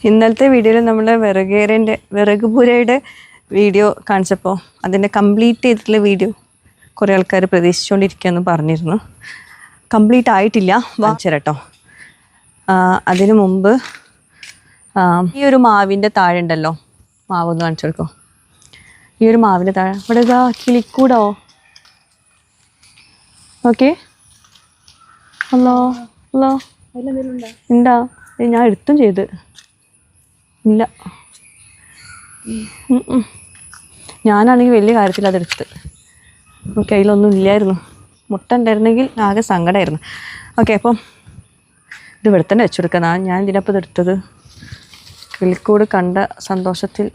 ഇന്നലത്തെ വീഡിയോയിൽ നമ്മൾ വിറകുപുരയുടെ വീഡിയോ കാണിച്ചപ്പോൾ അതിൻ്റെ കംപ്ലീറ്റ് ചെയ്തിട്ടുള്ള വീഡിയോ കുറേ ആൾക്കാർ പ്രതീക്ഷിച്ചുകൊണ്ടിരിക്കുകയെന്ന് പറഞ്ഞിരുന്നു. കംപ്ലീറ്റ് ആയിട്ടില്ല, വാങ്ങിച്ചു കേട്ടോ. അതിനു മുമ്പ് ഈ ഒരു മാവിൻ്റെ താഴെ ഉണ്ടല്ലോ, മാവൊന്ന് കാണിച്ചു കൊടുക്കും. ഈ ഒരു മാവിൻ്റെ താഴെ ഇവിടെ ഇതാ കിളിക്കൂടോ. ഓക്കെ, ഹലോ ഹലോ ഉണ്ടാ? ഞാൻ എടുത്തും ചെയ്ത് ഇല്ല. ഞാനാണെങ്കിൽ വലിയ കാര്യത്തിൽ അതെടുത്ത് കയ്യിലൊന്നും ഇല്ലായിരുന്നു. മുട്ട ഉണ്ടായിരുന്നെങ്കിൽ ആകെ സങ്കടമായിരുന്നു. ഓക്കെ, അപ്പം ഇത് ഇവിടെ തന്നെ വെച്ചു കൊടുക്കാം. ഞാൻ ഇതിനപ്പം ഇതെടുത്തത് കിളിക്കൂട് കണ്ട സന്തോഷത്തിൽ.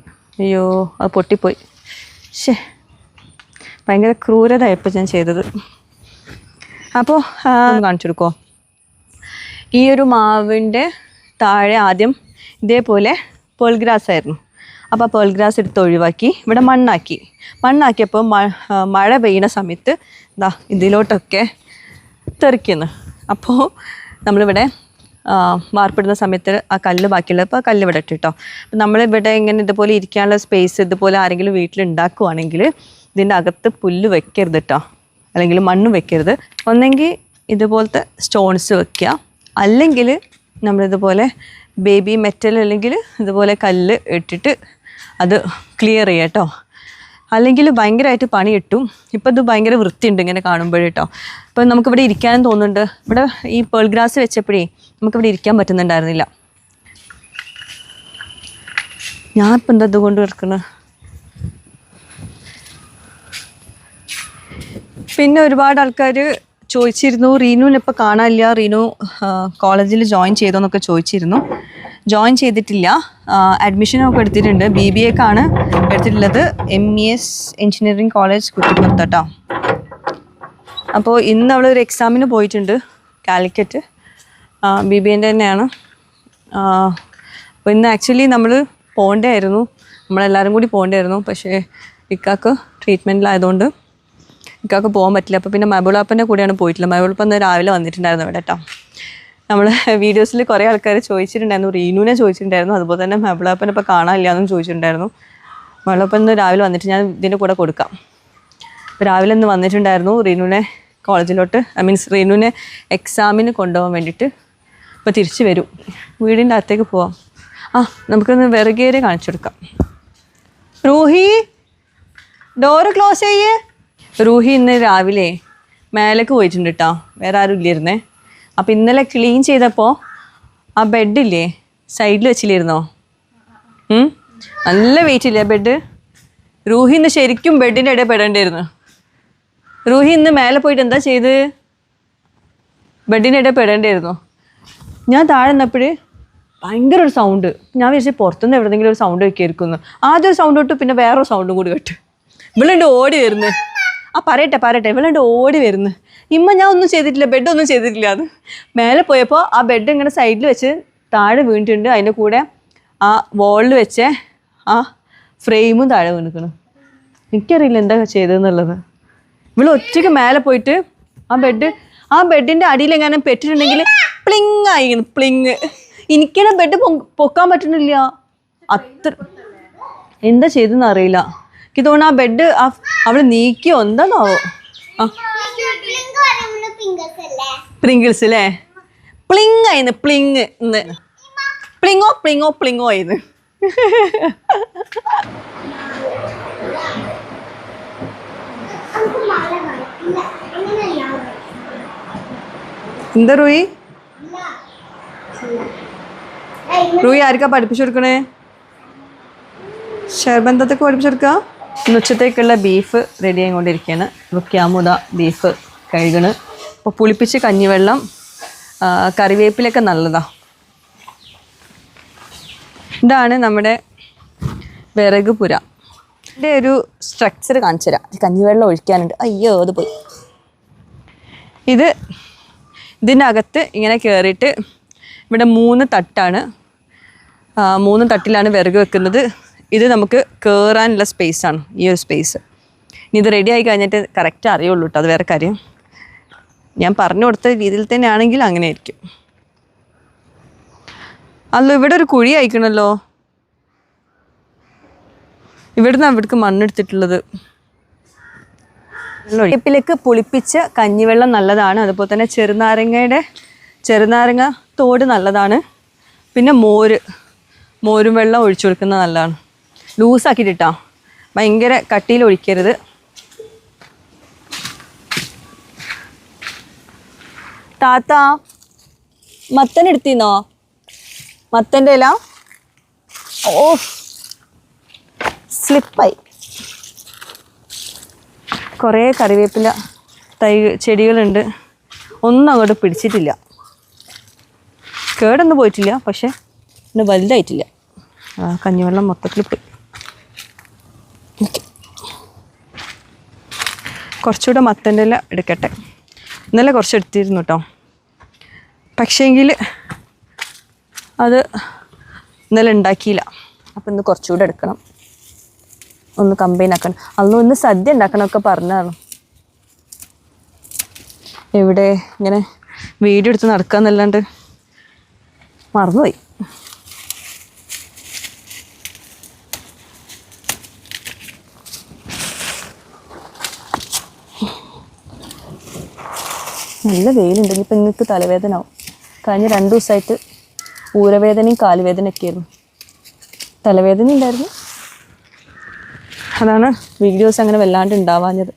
അയ്യോ, അത് പൊട്ടിപ്പോയി. ശേ, ഭയങ്കര ക്രൂരതയായപ്പോൾ ഞാൻ ചെയ്തത്. അപ്പോൾ കാണിച്ചു കൊടുക്കുമോ? ഈ ഒരു മാവിൻ്റെ താഴെ ആദ്യം ഇതേപോലെ പേൾ ഗ്രാസ് ആയിരുന്നു. അപ്പോൾ പേൾ ഗ്രാസ് എടുത്ത് ഒഴിവാക്കി ഇവിടെ മണ്ണാക്കിയപ്പോൾ മഴ പെയ്യുന്ന സമയത്ത് ഇതാ ഇതിലോട്ടൊക്കെ തെറിക്കുന്നു. അപ്പോൾ നമ്മളിവിടെ വാർപ്പിടുന്ന സമയത്ത് ആ കല്ല് ബാക്കിയുള്ളപ്പോൾ ആ കല്ല് ഇവിടെ ഇട്ടിട്ടോ. അപ്പം നമ്മളിവിടെ ഇങ്ങനെ ഇതുപോലെ ഇരിക്കാനുള്ള സ്പേസ് ഇതുപോലെ ആരെങ്കിലും വീട്ടിലുണ്ടാക്കുവാണെങ്കിൽ ഇതിൻ്റെ അകത്ത് പുല്ല് വെക്കരുത് കേട്ടോ, അല്ലെങ്കിൽ മണ്ണ് വെക്കരുത്. ഒന്നെങ്കിൽ ഇതുപോലത്തെ സ്റ്റോൺസ് വെക്കുക, അല്ലെങ്കിൽ നമ്മളിതുപോലെ ബേബി മെറ്റൽ അല്ലെങ്കിൽ ഇതുപോലെ കല്ല് ഇട്ടിട്ട് അത് ക്ലിയർ ചെയ്യുക കേട്ടോ. അല്ലെങ്കിൽ ഭയങ്കരമായിട്ട് പണി കിട്ടും. ഇപ്പം ഇത് ഭയങ്കര വൃത്തിയുണ്ട് ഇങ്ങനെ കാണുമ്പോഴേട്ടോ. ഇപ്പം നമുക്കിവിടെ ഇരിക്കാനും തോന്നുന്നുണ്ട്. ഇവിടെ ഈ പേൾ ഗ്രാസ് വെച്ചപ്പോഴേ നമുക്കിവിടെ ഇരിക്കാൻ പറ്റുന്നുണ്ടായിരുന്നില്ല. ഞാൻ ഇപ്പം എന്താ ഇതുകൊണ്ട് കിടക്കുന്നത്? പിന്നെ ഒരുപാട് ആൾക്കാർ ചോദിച്ചിരുന്നു, റീനുവിനെ ഇപ്പോൾ കാണാനില്ല, റീനു കോളേജിൽ ജോയിൻ ചെയ്തോന്നൊക്കെ ചോദിച്ചിരുന്നു. ജോയിൻ ചെയ്തിട്ടില്ല, അഡ്മിഷനൊക്കെ എടുത്തിട്ടുണ്ട്. BBAക്കാണ് എടുത്തിട്ടുള്ളത്, MES എഞ്ചിനീയറിംഗ് കോളേജ് കുറ്റിപ്പുറത്ത് കേട്ടോ. അപ്പോൾ ഇന്ന് അവളൊരു എക്സാമിന് പോയിട്ടുണ്ട് കാലിക്കറ്റ്, BBAൻ്റെ തന്നെയാണ്. അപ്പോൾ ഇന്ന് ആക്ച്വലി നമ്മൾ പോകേണ്ടതായിരുന്നു, നമ്മളെല്ലാവരും കൂടി പോകേണ്ടതായിരുന്നു. പക്ഷേ ഇക്കാക്ക് ട്രീറ്റ്മെൻറ്റിലായതുകൊണ്ട് ഇക്കാക്ക് പോകാൻ പറ്റില്ല. അപ്പോൾ പിന്നെ മൈബിളാപ്പൻ്റെ കൂടെയാണ് പോയിട്ടില്ല. മൈബിളപ്പം രാവിലെ വന്നിട്ടുണ്ടായിരുന്നു ഇവിടെ കേട്ടോ. നമ്മൾ വീഡിയോസിൽ കുറേ ആൾക്കാർ ചോദിച്ചിട്ടുണ്ടായിരുന്നു, റീനുവിനെ ചോദിച്ചിട്ടുണ്ടായിരുന്നു, അതുപോലെ തന്നെ മൈബിളാപ്പനെ ഇപ്പോൾ കാണാനില്ല എന്നും ചോദിച്ചിട്ടുണ്ടായിരുന്നു. മൈബിളപ്പം രാവിലെ വന്നിട്ട് ഞാൻ ഇതിൻ്റെ കൂടെ കൊടുക്കാം. അപ്പോൾ രാവിലെ ഒന്ന് വന്നിട്ടുണ്ടായിരുന്നു റീനുവിനെ കോളേജിലോട്ട്, റീനുവിനെ എക്സാമിന് കൊണ്ടുപോകാൻ വേണ്ടിയിട്ട്. ഇപ്പോൾ തിരിച്ച് വരും, വീടിൻ്റെ അകത്തേക്ക് പോവാം. നമുക്കൊന്ന് വിറകേരെ കാണിച്ചു കൊടുക്കാം. റൂഹി, ഡോറ് ക്ലോസ് ചെയ്യേ. റൂഹി ഇന്ന് രാവിലെ മേലേക്ക് പോയിട്ടുണ്ട് കേട്ടോ, വേറെ ആരും ഇല്ലായിരുന്നേ. അപ്പോൾ ഇന്നലെ ക്ലീൻ ചെയ്തപ്പോൾ ആ ബെഡില്ലേ സൈഡിൽ വെച്ചില്ലായിരുന്നോ? നല്ല വെയിറ്റ് ഇല്ലേ ബെഡ്? റൂഹി ഇന്ന് ശരിക്കും ബെഡിൻ്റെ ഇടയിൽ പെടേണ്ടിയിരുന്നു. റൂഹി ഇന്ന് മേലെ പോയിട്ട് എന്താ ചെയ്ത്? ബെഡിൻ്റെ ഇടയിൽ പെടേണ്ടിയിരുന്നു. ഞാൻ താഴെ നിന്നപ്പോൾ ഭയങ്കര ഒരു സൗണ്ട്. ഞാൻ വിചാരിച്ചു പുറത്തുനിന്ന് എവിടെയെങ്കിലും ഒരു സൗണ്ട് വെക്കായിരിക്കുന്നു. ആദ്യം ഒരു സൗണ്ട് കേട്ടു, പിന്നെ വേറൊരു സൗണ്ടും കൂടി കേട്ടു. ഇവളുണ്ട് ഓടി വരുന്നു. പറയട്ടെ ഇവളുണ്ട് ഓടി വരുന്നു. ഞാൻ ഒന്നും ചെയ്തിട്ടില്ല, ബെഡൊന്നും ചെയ്തിട്ടില്ല. അത് മേലെ പോയപ്പോൾ ആ ബെഡ് ഇങ്ങനെ സൈഡിൽ വെച്ച് താഴെ വീണിട്ടുണ്ട്. അതിൻ്റെ കൂടെ ആ വോളിൽ വെച്ച് ആ ഫ്രെയിമും താഴെ വീണിക്കണം. എനിക്കറിയില്ല എന്താ ചെയ്തതെന്നുള്ളത്. ഇവൾ ഒറ്റയ്ക്ക് മേലെ പോയിട്ട് ആ ബെഡിൻ്റെ അടിയിൽ എങ്ങനെ പെട്ടിട്ടുണ്ടെങ്കിൽ പ്ലിങ് ആയി. പ്ലിങ് എനിക്കാണ് ബെഡ് പൊക്കാൻ പറ്റുന്നില്ല. അത്ര എന്താ ചെയ്തെന്ന് അറിയില്ല. എനിക്ക് തോന്നുന്നു ആ ബെഡ് അവള് നീക്കിയോ എന്താണാവോ. പ്രിങ്കിൾസ് അല്ലേ? പ്ലിങ് ആയിന്ന്, പ്ലിങ് ഇന്ന് പ്ലിങ്ങോ ആയിന്ന്. എന്താ റൂയി ആർക്കാ പഠിപ്പിച്ചു കൊടുക്കണേ? ഷെർബന്തൊക്കെ പഠിപ്പിച്ചു കൊടുക്കുക. ഇന്ന് ഉച്ചത്തേക്കുള്ള ബീഫ് റെഡി ആയിക്കൊണ്ടിരിക്കുകയാണ്. റുക്യാമുദ ബീഫ് കഴുകണ്. അപ്പോൾ പുളിപ്പിച്ച് കഞ്ഞിവെള്ളം, കറിവേപ്പിലൊക്കെ നല്ലതാണ്. ഇതാണ് നമ്മുടെ വിറകുപുര. ഇതിൻ്റെ ഒരു സ്ട്രക്ചർ കാണിച്ചു തരാം. കഞ്ഞിവെള്ളം ഒഴിക്കാനുണ്ട്. അയ്യോ, അത് പോയി. ഇതിൻ്റെ അകത്ത് ഇങ്ങനെ കയറിയിട്ട് ഇവിടെ 3 തട്ടാണ്. 3 തട്ടിലാണ് വിറക് വെക്കുന്നത്. ഇത് നമുക്ക് കയറാനുള്ള സ്പേസാണ് ഈ ഒരു സ്പേസ്. ഇനി ഇത് റെഡി ആയി കഴിഞ്ഞിട്ട് കറക്റ്റ് അറിയുള്ളൂ കേട്ടോ, അത് വേറെ കാര്യം. ഞാൻ പറഞ്ഞു കൊടുത്ത രീതിയിൽ തന്നെ ആണെങ്കിൽ അങ്ങനെ ആയിരിക്കും. അല്ലോ ഇവിടെ ഒരു കുഴി അയക്കണല്ലോ. ഇവിടുന്ന് അവിടേക്ക് മണ്ണെടുത്തിട്ടുള്ളത്. വേപ്പിലേക്ക് പുളിപ്പിച്ച കഞ്ഞിവെള്ളം നല്ലതാണ്. അതുപോലെ തന്നെ ചെറുനാരങ്ങ തോട് നല്ലതാണ്. പിന്നെ മോരും വെള്ളം ഒഴിച്ചു കൊടുക്കുന്നത് നല്ലതാണ്. ലൂസാക്കിയിട്ടാ, ഭയങ്കര കട്ടിയിൽ ഒഴിക്കരുത്. താത്ത മത്തൻ എടുത്തിന്നോ? മത്തൻ്റെ ഇല ഓ സ്ലിപ്പായി. കുറേ കറിവേപ്പില ചെടികളുണ്ട്. ഒന്നും അങ്ങോട്ട് പിടിച്ചിട്ടില്ല. കേടൊന്നും പോയിട്ടില്ല, പക്ഷെ ഇന്ന് വലുതായിട്ടില്ല. കഞ്ഞിവെള്ളം മൊത്തത്തിൽ പോയി. കുറച്ചുകൂടെ മത്തൻ്റെ ഇല എടുക്കട്ടെ. ഇന്നലെ കുറച്ച് എടുത്തിരുന്നു കേട്ടോ, പക്ഷേങ്കിൽ അത് ഇന്നലെ ഉണ്ടാക്കിയില്ല. അപ്പം ഇന്ന് കുറച്ചുകൂടെ എടുക്കണം, ഒന്ന് കമ്പൈൻ ആക്കണം. അന്ന് ഇന്ന് സദ്യ ഉണ്ടാക്കണമൊക്കെ പറഞ്ഞതാണ്. എവിടെ ഇങ്ങനെ വീഡിയോ എടുത്ത് നടക്കാന്നല്ലാണ്ട് മറന്നുപോയി. നല്ല വെയിലുണ്ട്. ഇനിയിപ്പോൾ നിങ്ങൾക്ക് തലവേദന ആവും. കഴിഞ്ഞ 2 ദിവസമായിട്ട് ഊരവേദനയും കാലുവേദനയൊക്കെ ആയിരുന്നു. തലവേദന ഉണ്ടായിരുന്നു, അതാണ് വീഡിയോസ് അങ്ങനെ വല്ലാണ്ട് ഉണ്ടാവാഞ്ഞത്.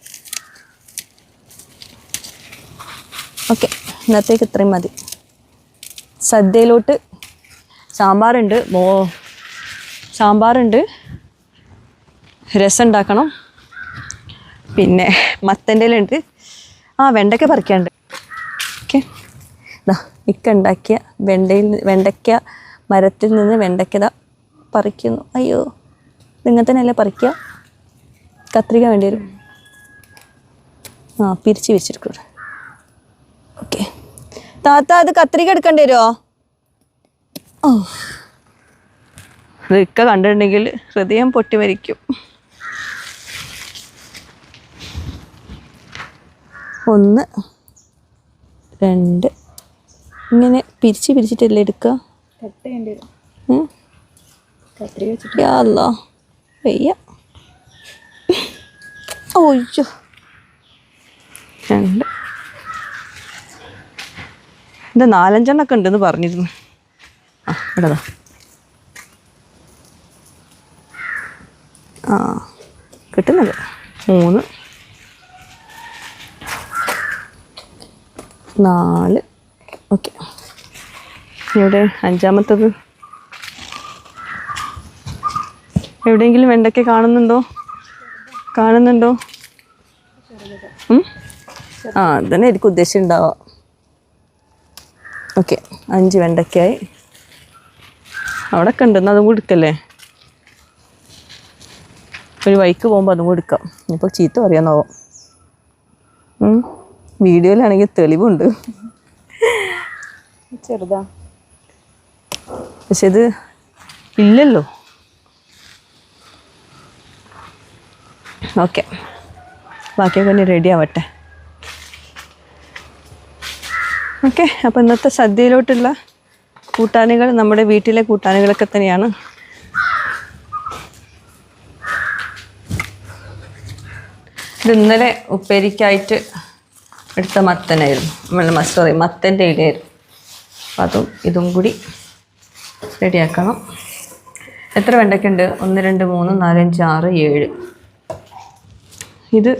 ഓക്കെ, ഇന്നത്തേക്ക് ഇത്രയും മതി. സദ്യയിലോട്ട് സാമ്പാറുണ്ട്, രസം ഉണ്ടാക്കണം, പിന്നെ മത്തൻ്റെ ഇലയുണ്ട്, വെണ്ടയ്ക്ക പറിക്കാനുണ്ട്. ഓക്കെ, ഇക്ക ഉണ്ടാക്കിയ വെണ്ടയ്ക്ക മരത്തിൽ നിന്ന് വെണ്ടയ്ക്ക പറിക്കുന്നു. അയ്യോ, നിങ്ങൾ തന്നെയല്ലേ പറിക്കുക? കത്രിക വേണ്ടി വരും. പിരിച്ച് വെച്ചിരിക്കൂടെ. ഓക്കെ താത്ത, അത് കത്രിക എടുക്കേണ്ടി വരുമോ? ഓ, ഇക്ക കണ്ടിട്ടുണ്ടെങ്കിൽ ഹൃദയം പൊട്ടി മരിക്കും. 1 2 ഇങ്ങനെ പിരിച്ചിട്ടല്ലേ എടുക്കുക? അല്ലോ വയ്യ. ഓയ്യോ, 2 ഇത് 4-5 ഉണ്ടെന്ന് പറഞ്ഞിരുന്നു. ഇവിടെതാ. കിട്ടുന്നത് 3 4. ഓക്കെ, ഇവിടെ 5-മത്തത്. എവിടെയെങ്കിലും വെണ്ടയ്ക്ക കാണുന്നുണ്ടോ? അതന്നെ എനിക്ക് ഉദ്ദേശിച്ചുണ്ടാവാം. ഓക്കെ, 5 വെണ്ടയ്ക്കായി. അവിടെയൊക്കെ ഉണ്ടെന്ന് അതും കൂടി എടുക്കല്ലേ? ഒരു വഴിക്ക് പോകുമ്പോൾ അതും കൂടി എടുക്കാം. ഇപ്പോൾ ചീത്ത പറയാന്നാവും. വീഡിയോയിലാണെങ്കിൽ തെളിവുണ്ട്, ചെറുതാ, പക്ഷെ ഇത് ഇല്ലല്ലോ. ഓക്കെ, ബാക്കിയൊക്കെ ഇനി റെഡി ആവട്ടെ. ഓക്കെ, അപ്പോൾ ഇന്നത്തെ സദ്യയിലോട്ടുള്ള കൂട്ടാനുകൾ നമ്മുടെ വീട്ടിലെ കൂട്ടാനുകളൊക്കെ തന്നെയാണ്. ഇത് ഇന്നലെ ഉപ്പേരിക്കായിട്ട് എടുത്ത മത്തനായിരുന്നു, സോറി മത്തൻ്റെ ഇലയായിരുന്നു. അപ്പം ഇതും കൂടി റെഡിയാക്കണം. എത്ര വെണ്ടയ്ക്കുണ്ട്? 1 2 3 4 5 6 7. ഇത്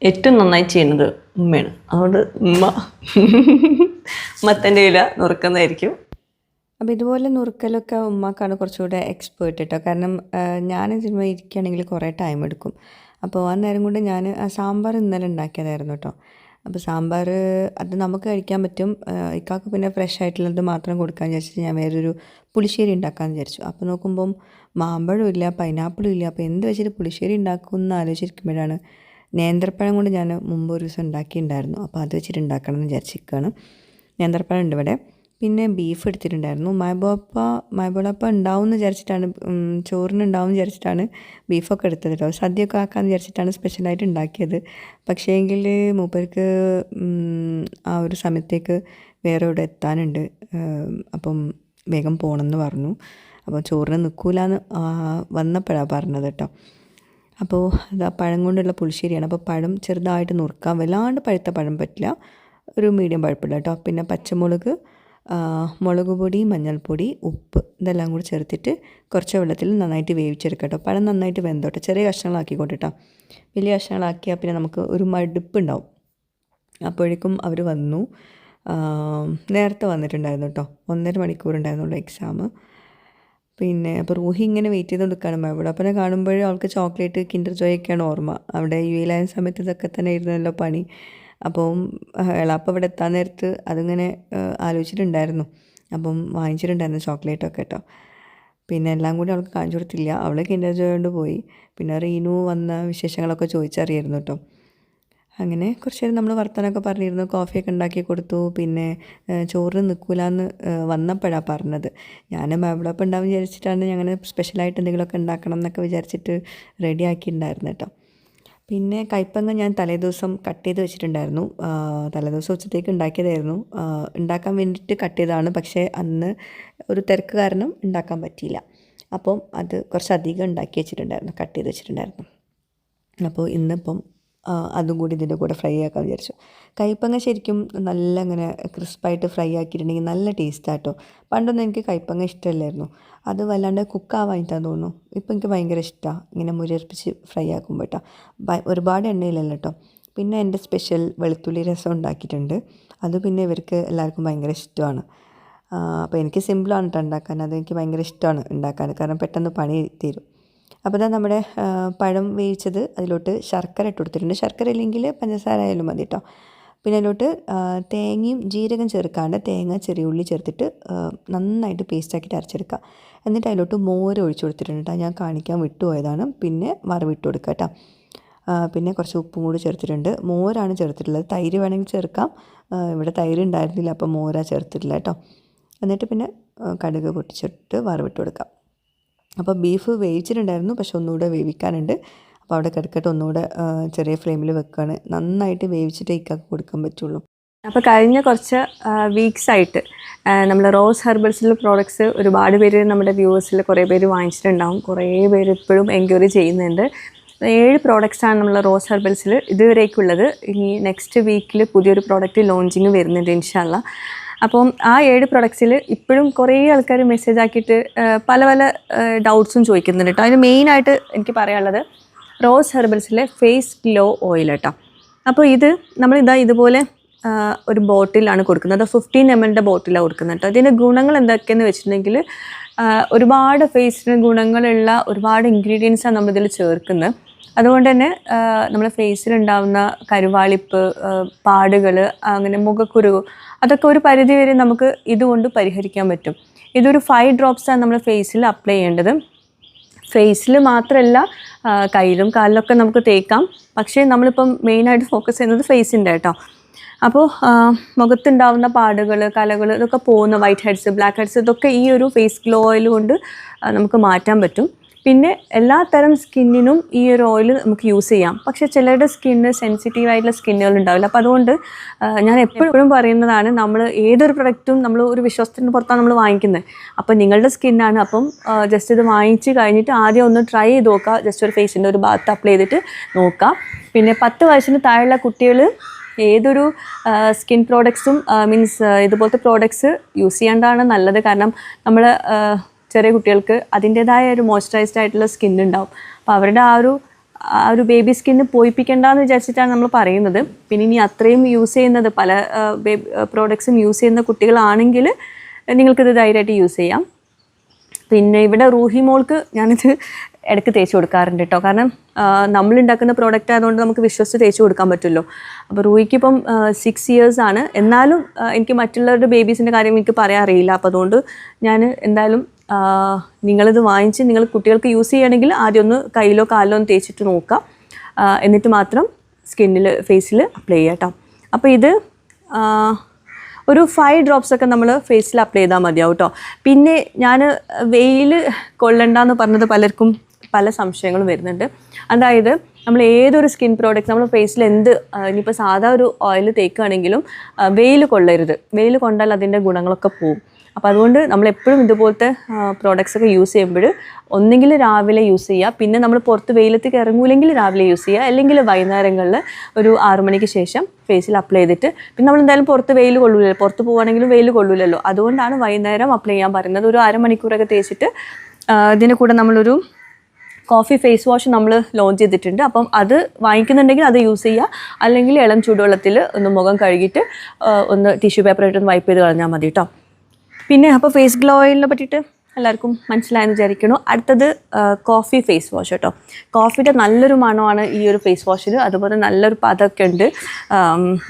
ഏറ്റവും നന്നായി ചെയ്യുന്നത് ഉമ്മയാണ്. അതുകൊണ്ട് ഉമ്മ മത്തൻ്റെ ഇല നുറുക്കുന്നതായിരിക്കും. അപ്പോൾ ഇതുപോലെ നുറുക്കലൊക്കെ ഉമ്മക്കാണ് കുറച്ചുകൂടെ എക്സ്പേർട്ട് കേട്ടോ. കാരണം ഞാൻ ഇതിന്മേൽ ഇരിക്കുകയാണെങ്കിൽ കുറേ ടൈം എടുക്കും. അപ്പോൾ ആ നേരം കൊണ്ട് ഞാൻ സാമ്പാർ ഇന്നലെ ഉണ്ടാക്കിയതായിരുന്നു കേട്ടോ. അപ്പോൾ സാമ്പാർ അത് നമുക്ക് കഴിക്കാൻ പറ്റും. ഇക്കാക്ക് പിന്നെ ഫ്രഷ് ആയിട്ടുള്ളത് മാത്രം കൊടുക്കാൻ വിചാരിച്ചിട്ട് ഞാൻ വേറൊരു പുളിശ്ശേരി ഉണ്ടാക്കാമെന്ന് വിചാരിച്ചു. അപ്പോൾ നോക്കുമ്പം മാമ്പഴം ഇല്ല, പൈനാപ്പിളും ഇല്ല. അപ്പോൾ എന്ത് വെച്ചിട്ട് പുളിശ്ശേരി ഉണ്ടാക്കുമെന്ന് ആലോചിച്ചിരിക്കുമ്പോഴാണ് നേന്ത്രപ്പഴം കൊണ്ട് ഞാൻ മുമ്പ് ഒരു ദിവസം ഉണ്ടാക്കിയിട്ടുണ്ടായിരുന്നു. അപ്പോൾ അത് വെച്ചിട്ട് ഉണ്ടാക്കണം എന്ന് വിചാരിച്ചിരിക്കുകയാണ്. നേന്ത്രപ്പഴം ഉണ്ട് ഇവിടെ. പിന്നെ ബീഫ് എടുത്തിട്ടുണ്ടായിരുന്നു. മൈബോളപ്പ ഉണ്ടാവും എന്ന് വിചാരിച്ചിട്ടാണ്, ചോറിന് ഉണ്ടാവും എന്ന് വിചാരിച്ചിട്ടാണ് ബീഫൊക്കെ എടുത്തത് കേട്ടോ. സദ്യയൊക്കെ ആക്കാമെന്ന് വിചാരിച്ചിട്ടാണ് സ്പെഷ്യലായിട്ട് ഉണ്ടാക്കിയത്. പക്ഷേ എങ്കിൽ മൂപ്പർക്ക് ആ ഒരു സമയത്തേക്ക് വേറെ ഇവിടെ എത്താനുണ്ട്. അപ്പം വേഗം പോകണമെന്ന് പറഞ്ഞു. അപ്പോൾ ചോറിന് നിൽക്കൂലെന്ന് വന്നപ്പോഴാണ് പറഞ്ഞത് കേട്ടോ. അപ്പോൾ അത് പഴം കൊണ്ടുള്ള പുളിശ്ശേരിയാണ്. അപ്പോൾ പഴം ചെറുതായിട്ട് നുറുക്കാം, വല്ലാണ്ട് പഴുത്ത പഴം പറ്റില്ല, ഒരു മീഡിയം പഴുപ്പില്ല കേട്ടോ. പിന്നെ പച്ചമുളക്, മുളക് പൊടി, മഞ്ഞൾപ്പൊടി, ഉപ്പ് ഇതെല്ലാം കൂടി ചേർത്തിട്ട് കുറച്ച് വെള്ളത്തിൽ നന്നായിട്ട് വേവിച്ചെടുക്കാം കേട്ടോ. പഴം നന്നായിട്ട് വെന്തോട്ടെ, ചെറിയ കഷ്ണങ്ങളാക്കിക്കോട്ടെ കേട്ടോ. വലിയ കഷ്ണങ്ങളാക്കിയാൽ പിന്നെ നമുക്ക് ഒരു മടുപ്പുണ്ടാവും. അപ്പോഴേക്കും അവർ വന്നു, നേരത്തെ വന്നിട്ടുണ്ടായിരുന്നു കേട്ടോ. 1.5 മണിക്കൂർ ഉണ്ടായിരുന്നുള്ളൂ എക്സാം. പിന്നെ അപ്പോൾ റൂഹി ഇങ്ങനെ വെയിറ്റ് ചെയ്ത് കൊടുക്കുകയാണ്. അവിടെ അപ്പം കാണുമ്പോൾ അവൾക്ക് ചോക്ലേറ്റ്, കിൻഡർ ജോയൊക്കെയാണ് ഓർമ്മ. അവിടെ UAE സമയത്ത് ഇതൊക്കെ തന്നെ ആയിരുന്നല്ലോ പണി. അപ്പം എളാപ്പം ഇവിടെ എത്താൻ നേരത്ത് അതിങ്ങനെ ആലോചിച്ചിട്ടുണ്ടായിരുന്നു. അപ്പം വാങ്ങിച്ചിട്ടുണ്ടായിരുന്നു ചോക്ലേറ്റൊക്കെ കേട്ടോ. പിന്നെ എല്ലാം കൂടി അവൾക്ക് കാണിച്ചു കൊടുത്തില്ല, അവൾ കിൻഡർ ജോയ് കൊണ്ട് പോയി. പിന്നെ റീനു വന്ന വിശേഷങ്ങളൊക്കെ ചോദിച്ചറിയായിരുന്നു കേട്ടോ. അങ്ങനെ കുറച്ച് നേരം നമ്മൾ വർത്തമാനമൊക്കെ പറഞ്ഞിരുന്നു, കോഫിയൊക്കെ ഉണ്ടാക്കി കൊടുത്തു. പിന്നെ ചോറിന് നിൽക്കൂലെന്ന് വന്നപ്പോഴാണ് പറഞ്ഞത്. ഞാൻ മാവിളപ്പം ഉണ്ടാവും വിചാരിച്ചിട്ടാണ് ഞങ്ങൾ സ്പെഷ്യലായിട്ട് എന്തെങ്കിലുമൊക്കെ ഉണ്ടാക്കണം എന്നൊക്കെ വിചാരിച്ചിട്ട് റെഡി ആക്കിയിട്ടുണ്ടായിരുന്നു കേട്ടോ. പിന്നെ കൈപ്പങ്ങ ഞാൻ തലേദിവസം കട്ട് ചെയ്ത് വെച്ചിട്ടുണ്ടായിരുന്നു. തലേദിവസം ഉച്ചത്തേക്ക് ഉണ്ടാക്കിയതായിരുന്നു, ഉണ്ടാക്കാൻ വേണ്ടിയിട്ട് കട്ട് ചെയ്തതാണ്. പക്ഷേ അന്ന് ഒരു തിരക്ക് കാരണം ഉണ്ടാക്കാൻ പറ്റിയില്ല. അപ്പം അത് കുറച്ചധികം ഉണ്ടാക്കി വെച്ചിട്ടുണ്ടായിരുന്നു, കട്ട് ചെയ്ത് വെച്ചിട്ടുണ്ടായിരുന്നു. അപ്പോൾ ഇന്നിപ്പം അതും കൂടി ഇതിൻ്റെ കൂടെ ഫ്രൈ ആക്കാൻ വിചാരിച്ചു. കൈപ്പങ്ങ ശരിക്കും നല്ല ഇങ്ങനെ ക്രിസ്പായിട്ട് ഫ്രൈ ആക്കിയിട്ടുണ്ടെങ്കിൽ നല്ല ടേസ്റ്റാട്ടോ. പണ്ടൊന്നും എനിക്ക് കൈപ്പങ്ങ ഇഷ്ടമല്ലായിരുന്നു, അത് വല്ലാണ്ട് കുക്കാവാനിട്ടാന്ന് തോന്നുന്നു. ഇപ്പം എനിക്ക് ഭയങ്കര ഇഷ്ടമാണ് ഇങ്ങനെ മുരിപ്പിച്ച് ഫ്രൈ ആക്കുമ്പോൾ കേട്ടോ. ഒരുപാട് എണ്ണയിലല്ലോ കേട്ടോ. പിന്നെ എൻ്റെ സ്പെഷ്യൽ വെളുത്തുള്ളി രസം ഉണ്ടാക്കിയിട്ടുണ്ട്. അത് പിന്നെ ഇവർക്ക് എല്ലാവർക്കും ഭയങ്കര ഇഷ്ടമാണ്. അപ്പോൾ എനിക്ക് സിമ്പിളാണ് കേട്ടോ ഉണ്ടാക്കാൻ, അതെനിക്ക് ഭയങ്കര ഇഷ്ടമാണ് ഉണ്ടാക്കാൻ, കാരണം പെട്ടെന്ന് പണി തീരും. അപ്പോൾ ഇതാ നമ്മുടെ പഴം വേവിച്ചത് അതിലോട്ട് ശർക്കര ഇട്ട് കൊടുത്തിട്ടുണ്ട്. ശർക്കര ഇല്ലെങ്കിൽ പഞ്ചസാര ആയാലും മതി കേട്ടോ. പിന്നെ അതിലോട്ട് തേങ്ങയും ജീരകം ചേർക്കാണ്ട് തേങ്ങ, ചെറിയ ഉള്ളി ചേർത്തിട്ട് നന്നായിട്ട് പേസ്റ്റാക്കിയിട്ട് അരച്ചെടുക്കുക. എന്നിട്ട് അതിലോട്ട് മോര് ഒഴിച്ച് കൊടുത്തിട്ടുണ്ട് കേട്ടോ. ഞാൻ കാണിക്കാൻ വിട്ടുപോയതാണ്. പിന്നെ വറവിട്ട് കൊടുക്കുക കേട്ടോ. പിന്നെ കുറച്ച് ഉപ്പും കൂടി ചേർത്തിട്ടുണ്ട്. മോരാണ് ചേർത്തിട്ടുള്ളത്, തൈര് വേണമെങ്കിൽ ചേർക്കാം. ഇവിടെ തൈര് ഉണ്ടായിരുന്നില്ല, അപ്പോൾ മോരാ ചേർത്തിട്ടില്ല കേട്ടോ. എന്നിട്ട് പിന്നെ കടുക് പൊട്ടിച്ചിട്ട് വറവിട്ട് കൊടുക്കാം. അപ്പോൾ ബീഫ് വേവിച്ചിട്ടുണ്ടായിരുന്നു, പക്ഷെ ഒന്നുകൂടെ വേവിക്കാനുണ്ട്. അപ്പോൾ അവിടെ കിടക്കട്ടെ, ഒന്നുകൂടെ ചെറിയ ഫ്ലെയിമിൽ വെക്കുകയാണ്. നന്നായിട്ട് വേവിച്ചിട്ടേ ഇക്കാക്ക് കൊടുക്കാൻ പറ്റുള്ളൂ. അപ്പോൾ കഴിഞ്ഞ കുറച്ച് വീക്സായിട്ട് നമ്മൾ റോസ് ഹെർബൽസിലെ പ്രോഡക്ട്സ് ഒരുപാട് പേര് നമ്മുടെ വ്യൂവേഴ്സിൽ കുറേ പേര് വാങ്ങിച്ചിട്ടുണ്ടാവും. കുറേ പേര് ഇപ്പോഴും എൻക്വയറി ചെയ്യുന്നുണ്ട്. 7 പ്രോഡക്റ്റ്സാണ് നമ്മൾ റോസ് ഹെർബൽസിൽ ഇതുവരേക്കുള്ളത്. ഇനി നെക്സ്റ്റ് വീക്കിൽ പുതിയൊരു പ്രോഡക്റ്റ് ലോഞ്ചിങ് വരുന്നുണ്ട് ഇൻഷാ അല്ലാ. അപ്പം ആ 7 പ്രൊഡക്ട്സിൽ ഇപ്പോഴും കുറേ ആൾക്കാർ മെസ്സേജ് ആക്കിയിട്ട് പല പല ഡൗട്ട്സും ചോദിക്കുന്നുണ്ട് കേട്ടോ. അതിന് മെയിനായിട്ട് എനിക്ക് പറയാനുള്ളത് റോസ് ഹെർബൽസിലെ ഫേസ് ഗ്ലോ ഓയിൽ കേട്ടോ. അപ്പോൾ ഇത് നമ്മളിതാ ഇതുപോലെ ഒരു ബോട്ടിലാണ് കൊടുക്കുന്നത്, 15 ml ബോട്ടിലാണ് കൊടുക്കുന്നത് കേട്ടോ. ഇതിൻ്റെ ഗുണങ്ങൾ എന്തൊക്കെയെന്ന് വെച്ചിട്ടുണ്ടെങ്കിൽ ഒരുപാട് ഫേസിന് ഗുണങ്ങളുള്ള ഒരുപാട് ഇൻഗ്രീഡിയൻസാണ് നമ്മളിതിൽ ചേർക്കുന്നത്. അതുകൊണ്ട് തന്നെ നമ്മുടെ ഫേസിലുണ്ടാകുന്ന കരുവാളിപ്പ്, പാടുകൾ, അങ്ങനെ മുഖക്കുരു, അതൊക്കെ ഒരു പരിധി വരെ നമുക്ക് ഇതുകൊണ്ട് പരിഹരിക്കാൻ പറ്റും. ഇതൊരു 5 ഡ്രോപ്സാണ് നമ്മൾ ഫേസിൽ അപ്ലൈ ചെയ്യേണ്ടത്. ഫേസിൽ മാത്രമല്ല കയ്യിലും കാലിലൊക്കെ നമുക്ക് തേക്കാം. പക്ഷേ നമ്മളിപ്പം മെയിനായിട്ട് ഫോക്കസ് ചെയ്യുന്നത് ഫേസിൻ്റെ കേട്ടോ. അപ്പോൾ മുഖത്തുണ്ടാവുന്ന പാടുകൾ, കലകൾ, ഇതൊക്കെ പോകുന്ന വൈറ്റ് ഹെഡ്സ്, ബ്ലാക്ക് ഹെഡ്സ്, ഇതൊക്കെ ഈ ഒരു ഫേസ് ഗ്ലോ ഓയിൽ കൊണ്ട് നമുക്ക് മാറ്റാൻ പറ്റും. പിന്നെ എല്ലാ തരം സ്കിന്നിനും ഈ ഒരു ഓയിൽ നമുക്ക് യൂസ് ചെയ്യാം. പക്ഷേ ചിലരുടെ സ്കിന്ന് സെൻസിറ്റീവായിട്ടുള്ള സ്കിന്നുകൾ ഉണ്ടാവില്ല. അപ്പോൾ അതുകൊണ്ട് ഞാൻ എപ്പോഴും പറയുന്നതാണ്, നമ്മൾ ഏതൊരു പ്രൊഡക്റ്റും നമ്മൾ ഒരു വിശ്വാസത്തിന് പുറത്താണ് നമ്മൾ വാങ്ങിക്കുന്നത്. അപ്പോൾ നിങ്ങളുടെ സ്കിന്നാണ്, അപ്പം ജസ്റ്റ് ഇത് വാങ്ങിച്ച് കഴിഞ്ഞിട്ട് ആദ്യം ഒന്ന് ട്രൈ ചെയ്ത് നോക്കുക. ജസ്റ്റ് ഒരു ഫേസിൻ്റെ ഒരു ബാത്ത് അപ്ലൈ ചെയ്തിട്ട് നോക്കാം. പിന്നെ 10 വയസ്സിന് താഴെയുള്ള കുട്ടികൾ ഏതൊരു സ്കിൻ പ്രോഡക്ട്സും മീൻസ് ഇതുപോലത്തെ പ്രോഡക്ട്സ് യൂസ് ചെയ്യേണ്ടതാണ് നല്ലത്. കാരണം നമ്മൾ ചെറിയ കുട്ടികൾക്ക് അതിൻ്റേതായ ഒരു മോയ്സ്ചറൈസ്ഡ് ആയിട്ടുള്ള സ്കിൻ ഉണ്ടാവും. അപ്പോൾ അവരുടെ ആ ഒരു ബേബി സ്കിന്ന് പോയിപ്പിക്കേണ്ടെന്ന് വിചാരിച്ചിട്ടാണ് നമ്മൾ പറയുന്നത്. പിന്നെ ഇനി അത്രയും യൂസ് ചെയ്യുന്നത് പല പ്രോഡക്ട്സും യൂസ് ചെയ്യുന്ന കുട്ടികളാണെങ്കിൽ നിങ്ങൾക്കിത് ധൈര്യമായിട്ട് യൂസ് ചെയ്യാം. പിന്നെ ഇവിടെ റൂഹി മോൾക്ക് ഞാനിത് ഇടയ്ക്ക് തേച്ച് കൊടുക്കാറുണ്ട് കേട്ടോ. കാരണം നമ്മളുണ്ടാക്കുന്ന പ്രോഡക്റ്റ് ആയതുകൊണ്ട് നമുക്ക് വിശ്വസിച്ച് തേച്ച് കൊടുക്കാൻ പറ്റുമല്ലോ. അപ്പോൾ റൂഹിക്ക് ഇപ്പം 6 years ആണ്. എന്നാലും എനിക്ക് മറ്റുള്ളവരുടെ ബേബീസിൻ്റെ കാര്യം എനിക്ക് പറയാൻ അറിയില്ല. അപ്പോൾ അതുകൊണ്ട് ഞാൻ എന്തായാലും നിങ്ങളിത് വാങ്ങിച്ച് നിങ്ങൾ കുട്ടികൾക്ക് യൂസ് ചെയ്യുകയാണെങ്കിൽ ആദ്യം ഒന്ന് കയ്യിലോ കാലിലോ ഒന്ന് തേച്ചിട്ട് നോക്കാം. എന്നിട്ട് മാത്രം സ്കിന്നിൽ, ഫേസിൽ അപ്ലൈ ചെയ്യാം കേട്ടോ. അപ്പോൾ ഇത് ഒരു 5 ഡ്രോപ്സൊക്കെ നമ്മൾ ഫേസിൽ അപ്ലൈ ചെയ്താൽ മതിയാവും കേട്ടോ. പിന്നെ ഞാൻ വെയിൽ കൊള്ളണ്ടെന്ന് പറഞ്ഞത് പലർക്കും പല സംശയങ്ങളും വരുന്നുണ്ട്. അതായത് നമ്മൾ ഏതൊരു സ്കിൻ പ്രോഡക്റ്റ് നമ്മൾ ഫേസിൽ ഇനിയിപ്പോൾ സാധാ ഒരു ഓയിൽ തേക്കുകയാണെങ്കിലും വെയിൽ കൊള്ളരുത്. വെയിൽ കൊണ്ടാൽ അതിൻ്റെ ഗുണങ്ങളൊക്കെ പോവും. അപ്പോൾ അതുകൊണ്ട് നമ്മളെപ്പോഴും ഇതുപോലത്തെ പ്രോഡക്റ്റ്സ് ഒക്കെ യൂസ് ചെയ്യുമ്പോൾ ഒന്നെങ്കിൽ രാവിലെ യൂസ് ചെയ്യുക, പിന്നെ നമ്മൾ പുറത്ത് വെയിലത്തേക്ക് ഇറങ്ങൂലെങ്കിൽ രാവിലെ യൂസ് ചെയ്യുക, അല്ലെങ്കിൽ വൈകുന്നേരങ്ങളിൽ ഒരു 6 മണിക്ക് ശേഷം ഫേസിൽ അപ്ലൈ ചെയ്തിട്ട്, പിന്നെ നമ്മൾ എന്തായാലും പുറത്ത് വെയിൽ കൊള്ളൂലല്ലോ, പുറത്ത് പോകുകയാണെങ്കിലും വെയിൽ കൊള്ളൂലല്ലോ, അതുകൊണ്ടാണ് വൈകുന്നേരം അപ്ലൈ ചെയ്യാൻ പറയുന്നത്. ഒരു 1/2 മണിക്കൂറൊക്കെ തേച്ചിട്ട് ഇതിന് കൂടെ നമ്മളൊരു കോഫി ഫേസ് വാഷ് നമ്മൾ ലോഞ്ച് ചെയ്തിട്ടുണ്ട്. അപ്പം അത് വാങ്ങിക്കുന്നുണ്ടെങ്കിൽ അത് യൂസ് ചെയ്യുക, അല്ലെങ്കിൽ ഇളം ചൂടുവെള്ളത്തിൽ ഒന്ന് മുഖം കഴുകിയിട്ട് ഒന്ന് ടിഷ്യൂ പേപ്പർ ഇട്ടൊന്ന് വൈപ്പ് ചെയ്ത് കളഞ്ഞാൽ മതി കേട്ടോ. പിന്നെ അപ്പോൾ ഫേസ് ഗ്ലോ ഓയിലിനെ പറ്റിയിട്ട് എല്ലാവർക്കും മനസ്സിലായെന്ന് വിചാരിക്കുന്നു. അടുത്തത് കോഫി ഫേസ് വാഷ് കേട്ടോ. കോഫിയുടെ നല്ലൊരു മണമാണ് ഈ ഒരു ഫേസ് വാഷിൽ, അതുപോലെ നല്ലൊരു പതമൊക്കെ ഉണ്ട്.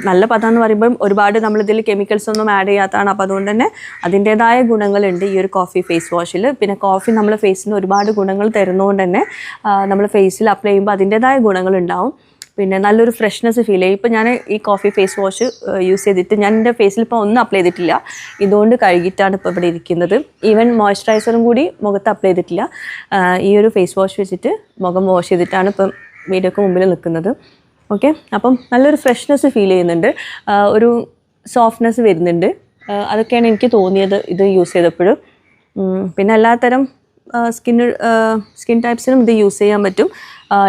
നല്ല പദം എന്ന് പറയുമ്പം ഒരുപാട് നമ്മളിതിൽ കെമിക്കൽസ് ഒന്നും ആഡ് ചെയ്യാത്തതാണ്, അപ്പോൾ അതുകൊണ്ട് തന്നെ അതിൻ്റേതായ ഗുണങ്ങളുണ്ട് ഈ ഒരു കോഫി ഫേസ് വാഷിൽ. പിന്നെ കോഫി നമ്മൾ ഫേസിന് ഒരുപാട് ഗുണങ്ങൾ തരുന്നതുകൊണ്ട് തന്നെ നമ്മൾ ഫേസിൽ അപ്ലൈ ചെയ്യുമ്പോൾ അതിൻ്റേതായ ഗുണങ്ങളുണ്ടാവും. പിന്നെ നല്ലൊരു ഫ്രഷ്നെസ് ഫീൽ ചെയ്യും. ഇപ്പോൾ ഞാൻ ഈ കോഫി ഫേസ് വാഷ് യൂസ് ചെയ്തിട്ട് ഞാൻ എൻ്റെ ഫേസിൽ ഇപ്പോൾ ഒന്നും അപ്ലൈ ചെയ്തിട്ടില്ല, ഇതുകൊണ്ട് കഴുകിയിട്ടാണ് ഇപ്പോൾ ഇവിടെ ഇരിക്കുന്നത്. ഈവൻ മോയ്സ്ചറൈസറും കൂടി മുഖത്ത് അപ്ലൈ ചെയ്തിട്ടില്ല. ഈ ഒരു ഫേസ് വാഷ് വെച്ചിട്ട് മുഖം വാഷ് ചെയ്തിട്ടാണ് ഇപ്പം വീഡിയോക്ക് മുമ്പിൽ നിൽക്കുന്നത്. ഓക്കെ, അപ്പം നല്ലൊരു ഫ്രഷ്നെസ് ഫീൽ ചെയ്യുന്നുണ്ട്, ഒരു സോഫ്റ്റ്നെസ് വരുന്നുണ്ട്. അതൊക്കെയാണ് എനിക്ക് തോന്നിയത് ഇത് യൂസ് ചെയ്തപ്പോഴും. പിന്നെ എല്ലാത്തരം സ്കിൻ ടൈപ്സിനും ഇത് യൂസ് ചെയ്യാൻ പറ്റും.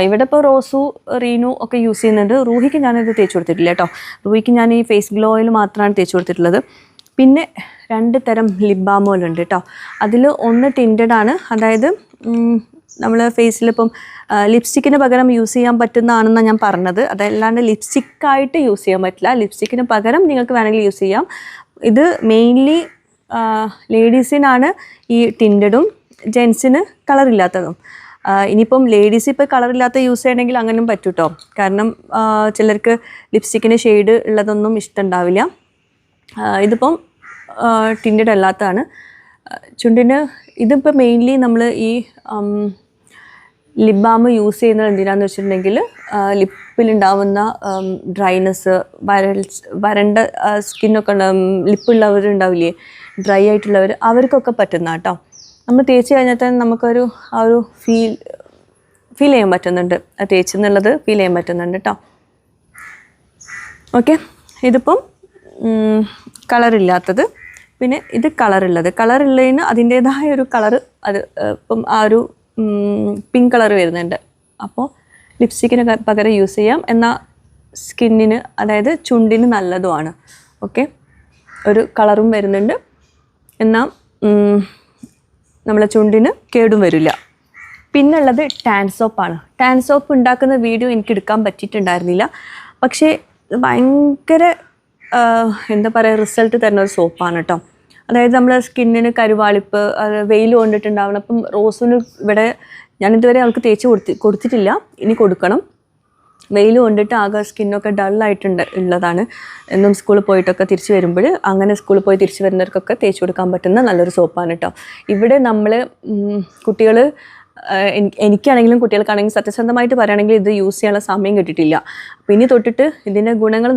ഇവിടെ ഇപ്പോൾ റോസു, റീനു ഒക്കെ യൂസ് ചെയ്യുന്നുണ്ട്. റൂഹിക്ക് ഞാനിത് തേച്ച് കൊടുത്തിട്ടില്ല കേട്ടോ. റൂഹിക്ക് ഞാൻ ഈ ഫേസ് ഗ്ലോ ഓയിൽ മാത്രമാണ് തേച്ച് കൊടുത്തിട്ടുള്ളത്. പിന്നെ 2 തരം ലിപ് ബാം ഓയിലുണ്ട് കേട്ടോ. അതിൽ ഒന്ന് ടിൻറ്റഡ് ആണ്, അതായത് നമ്മൾ ഫേസിലിപ്പം ലിപ്സ്റ്റിക്കിന് പകരം യൂസ് ചെയ്യാൻ പറ്റുന്നതാണെന്നാണ് ഞാൻ പറഞ്ഞത്. അതല്ലാണ്ട് ലിപ്സ്റ്റിക്കായിട്ട് യൂസ് ചെയ്യാൻ പറ്റില്ല. ലിപ്സ്റ്റിക്കിന് പകരം നിങ്ങൾക്ക് വേണമെങ്കിൽ യൂസ് ചെയ്യാം. ഇത് മെയിൻലി ലേഡീസിനാണ് ഈ ടിൻറ്റഡും, ജെൻസിന് കളറില്ലാത്തതും. ഇനിയിപ്പം ലേഡീസ് ഇപ്പോൾ കളറില്ലാത്ത യൂസ് ചെയ്യണമെങ്കിൽ അങ്ങനെയും പറ്റും കേട്ടോ. കാരണം ചിലർക്ക് ലിപ്സ്റ്റിക്കിന് ഷെയ്ഡ് ഉള്ളതൊന്നും ഇഷ്ടമുണ്ടാവില്ല. ഇതിപ്പം ടിൻറ്റഡ് അല്ലാത്തതാണ്. ചുണ്ടിന് ഇതിപ്പോൾ മെയിൻലി നമ്മൾ ഈ ലിപ് ബാം യൂസ് ചെയ്യുന്നത് എന്തിനാണെന്ന് വെച്ചിട്ടുണ്ടെങ്കിൽ ലിപ്പിലുണ്ടാവുന്ന ഡ്രൈനെസ്, വരണ്ട സ്കിന്നൊക്കെ ലിപ്പുള്ളവരുണ്ടാവില്ലേ, ഡ്രൈ ആയിട്ടുള്ളവർ, അവർക്കൊക്കെ പറ്റുന്ന കേട്ടോ. നമ്മൾ തേച്ച് കഴിഞ്ഞാൽ തന്നെ നമുക്കൊരു ആ ഒരു ഫീൽ ചെയ്യാൻ പറ്റുന്നുണ്ട്, തേച്ച് എന്നുള്ളത് ഫീൽ ചെയ്യാൻ പറ്റുന്നുണ്ട് കേട്ടോ. ഓക്കെ, ഇതിപ്പം കളറില്ലാത്തത്. പിന്നെ ഇത് കളറുള്ളത്. കളറുള്ളതിന് അതിൻ്റേതായ ഒരു കളറ്, അത് ഇപ്പം ആ ഒരു പിങ്ക് കളർ വരുന്നുണ്ട്. അപ്പോൾ ലിപ്സ്റ്റിക്കിന് പകരം യൂസ് ചെയ്യാം, എന്നാൽ സ്കിന്നിന്, അതായത് ചുണ്ടിന് നല്ലതുമാണ്. ഓക്കെ, ഒരു കളറും വരുന്നുണ്ട്, എന്നാൽ നമ്മളെ ചുണ്ടിന് കേടും വരില്ല. പിന്നുള്ളത് ടാൻ സോപ്പാണ്. ടാൻ സോപ്പ് ഉണ്ടാക്കുന്ന വീഡിയോ എനിക്ക് എടുക്കാൻ പറ്റിയിട്ടുണ്ടായിരുന്നില്ല, പക്ഷേ ഭയങ്കര എന്താ പറയുക, റിസൾട്ട് തരുന്ന ഒരു സോപ്പാണ് കേട്ടോ. അതായത് നമ്മളെ സ്കിന്നിന് കരുവാളിപ്പ്, അത് വെയിൽ കൊണ്ടിട്ടുണ്ടാവണം. അപ്പം റോസിന് ഇവിടെ ഞാനിതുവരെ അവൾക്ക് തേച്ച് കൊടുത്തിട്ടില്ല, ഇനി കൊടുക്കണം. വെയിൽ കൊണ്ടിട്ട് ആകെ സ്കിന്നൊക്കെ ഡള്ളായിട്ടുണ്ട് ഉള്ളതാണ്. എന്നും സ്കൂളിൽ പോയിട്ടൊക്കെ തിരിച്ച് വരുമ്പോൾ, അങ്ങനെ സ്കൂളിൽ പോയി തിരിച്ച് വരുന്നവർക്കൊക്കെ തേച്ച് കൊടുക്കാൻ പറ്റുന്ന നല്ലൊരു സോപ്പാണ് കേട്ടോ. ഇവിടെ നമ്മൾ കുട്ടികൾ, എനിക്കാണെങ്കിലും കുട്ടികൾക്കാണെങ്കിലും സത്യസന്ധമായിട്ട് പറയുകയാണെങ്കിൽ ഇത് യൂസ് ചെയ്യാനുള്ള സമയം കിട്ടിയിട്ടില്ല. അപ്പോൾ ഇനി തൊട്ടിട്ട് ഇതിൻ്റെ ഗുണങ്ങൾ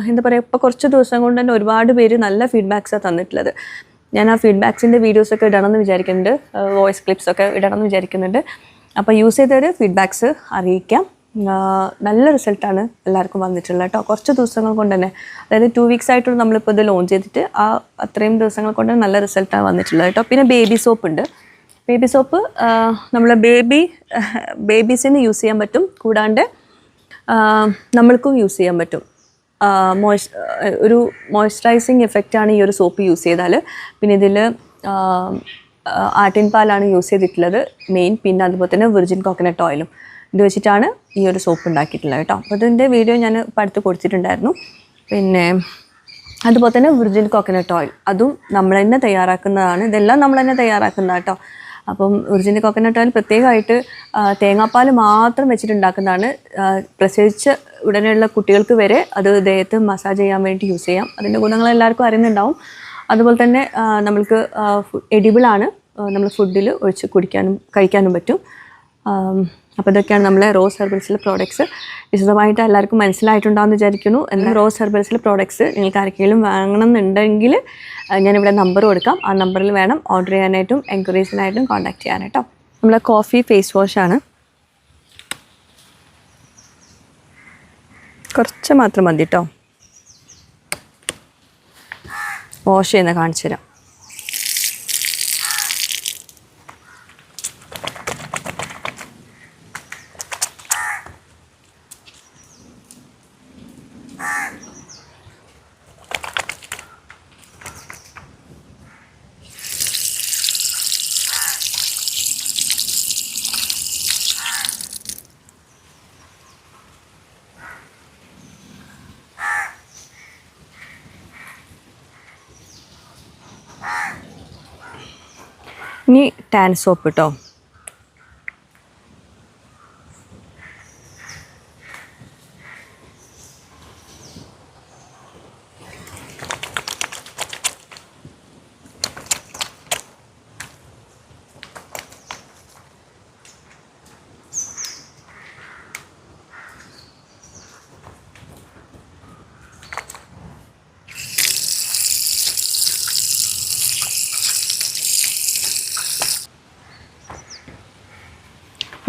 എന്താ പറയുക, ഇപ്പോൾ കുറച്ച് ദിവസം കൊണ്ട് തന്നെ ഒരുപാട് പേര് നല്ല ഫീഡ്ബാക്സാണ് തന്നിട്ടുള്ളത്. ഞാൻ ആ ഫീഡ്ബാക്സിൻ്റെ വീഡിയോസൊക്കെ ഇടണമെന്ന് വിചാരിക്കുന്നുണ്ട്, വോയിസ് ക്ലിപ്സൊക്കെ ഇടണമെന്ന് വിചാരിക്കുന്നുണ്ട്. അപ്പോൾ യൂസ് ചെയ്തവർ ഫീഡ്ബാക്സ് അറിയിക്കാം. നല്ല റിസൾട്ടാണ് എല്ലാവർക്കും വന്നിട്ടുള്ളത് കേട്ടോ. കുറച്ച് ദിവസങ്ങൾ കൊണ്ട് തന്നെ, അതായത് 2 വീക്സ് ആയിട്ടുള്ള നമ്മളിപ്പോൾ ഇത് ലോഞ്ച് ചെയ്തിട്ട് അത്രയും ദിവസങ്ങൾ കൊണ്ട് നല്ല റിസൾട്ടാണ് വന്നിട്ടുള്ളത് കേട്ടോ. പിന്നെ ബേബി സോപ്പ് ഉണ്ട്. ബേബി സോപ്പ് നമ്മൾ ബേബീസിന് യൂസ് ചെയ്യാൻ പറ്റും, കൂടാണ്ട് നമ്മൾക്കും യൂസ് ചെയ്യാൻ പറ്റും. ഒരു മോയ്സ്ചറൈസിങ് എഫക്റ്റാണ് ഈ ഒരു സോപ്പ് യൂസ് ചെയ്താൽ. പിന്നെ ഇതിൽ ആട്ടിൻ പാലാണ് യൂസ് ചെയ്തിട്ടുള്ളത് മെയിൻ, പിന്നെ അതുപോലെ തന്നെ വിർജിൻ കോക്കനട്ട് ഓയിലും ഇത് വെച്ചിട്ടാണ് ഈ ഒരു സോപ്പ് ഉണ്ടാക്കിയിട്ടുള്ളത് കേട്ടോ. അപ്പോൾ ഇതിൻ്റെ വീഡിയോ ഞാൻ ഇപ്പോൾ അടുത്ത് കൊടുത്തിട്ടുണ്ടായിരുന്നു. പിന്നെ അതുപോലെ തന്നെ വിർജിൻ കോക്കനട്ട് ഓയിൽ, അതും നമ്മൾ തന്നെ തയ്യാറാക്കുന്നതാണ്. ഇതെല്ലാം നമ്മൾ തന്നെ തയ്യാറാക്കുന്നതാണ് കേട്ടോ. അപ്പം വിർജിൻ കോക്കനട്ട് ഓയിൽ പ്രത്യേകമായിട്ട് തേങ്ങാപ്പാൽ മാത്രം വെച്ചിട്ടുണ്ടാക്കുന്നതാണ്. പ്രസവിച്ച് ഉടനെയുള്ള കുട്ടികൾക്ക് വരെ അത് ദേഹത്ത് മസാജ് ചെയ്യാൻ വേണ്ടി യൂസ് ചെയ്യാം. അതിൻ്റെ ഗുണങ്ങൾ എല്ലാവർക്കും അറിയുന്നുണ്ടാവും. അതുപോലെ തന്നെ നമ്മൾക്ക് എഡിബിളാണ്, നമ്മൾ ഫുഡിൽ ഒഴിച്ച് കഴിക്കാനും പറ്റും. അപ്പോൾ ഇതൊക്കെയാണ് നമ്മളെ റോസ് ഹെർബൽസിലെ പ്രോഡക്ട്സ്. വിശദമായിട്ട് എല്ലാവർക്കും മനസ്സിലായിട്ടുണ്ടാകുമെന്ന് വിചാരിക്കുന്നു. എന്നാൽ റോസ് ഹെർബൽസിലെ പ്രോഡക്ട്സ് നിങ്ങൾക്ക് ആർക്കെങ്കിലും വാങ്ങണമെന്നുണ്ടെങ്കിൽ ഞാനിവിടെ നമ്പർ കൊടുക്കാം. ആ നമ്പറിൽ വേണം ഓർഡർ ചെയ്യാനായിട്ടും എൻക്വയറീസിനായിട്ടും കോൺടാക്ട് ചെയ്യാനായിട്ടോ. നമ്മളെ കോഫി ഫേസ് വാഷാണ്, കുറച്ച് മാത്രം മതി കേട്ടോ. വാഷ് ചെയ്യുന്ന കാണിച്ചു തരാം. ഇനി ടാൻ സോപ്പ് കേട്ടോ.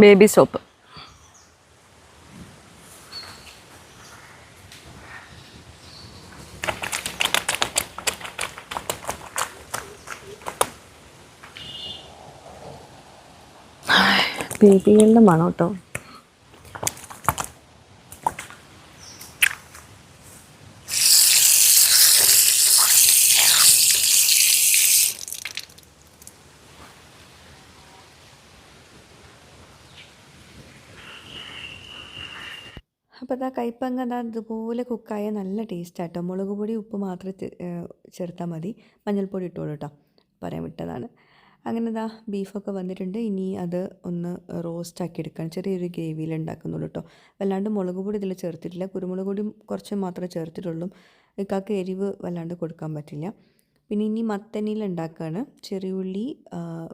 Baby soap. ബേബികളുടെ മണം കേട്ടോ. അപ്പോൾ അതാ കയ്പ്പങ്ങ അതാ ഇതുപോലെ കുക്കായ നല്ല ടേസ്റ്റാട്ടോ. മുളക് പൊടി ഉപ്പ് മാത്രം ചേർത്താൽ മതി. മഞ്ഞൾപ്പൊടി ഇട്ടോളൂ കേട്ടോ, പറയാൻ വിട്ടതാണ്. അങ്ങനെ ഇതാ ബീഫൊക്കെ വന്നിട്ടുണ്ട്. ഇനി അത് ഒന്ന് റോസ്റ്റാക്കി എടുക്കണം. ചെറിയൊരു ഗ്രേവിയിൽ ഉണ്ടാക്കുന്നുള്ളൂ കേട്ടോ. വല്ലാണ്ട് മുളക് പൊടി ഇതിൽ ചേർത്തിട്ടില്ല. കുരുമുളക് പൊടി കുറച്ച് മാത്രമേ ചേർത്തിട്ടുള്ളൂ. ഇക്കാക്ക് എരിവ് വല്ലാണ്ട് കൊടുക്കാൻ പറ്റില്ല. പിന്നെ ഇനി മത്തനിയിൽ ഉണ്ടാക്കുകയാണ്. ചെറിയുള്ളി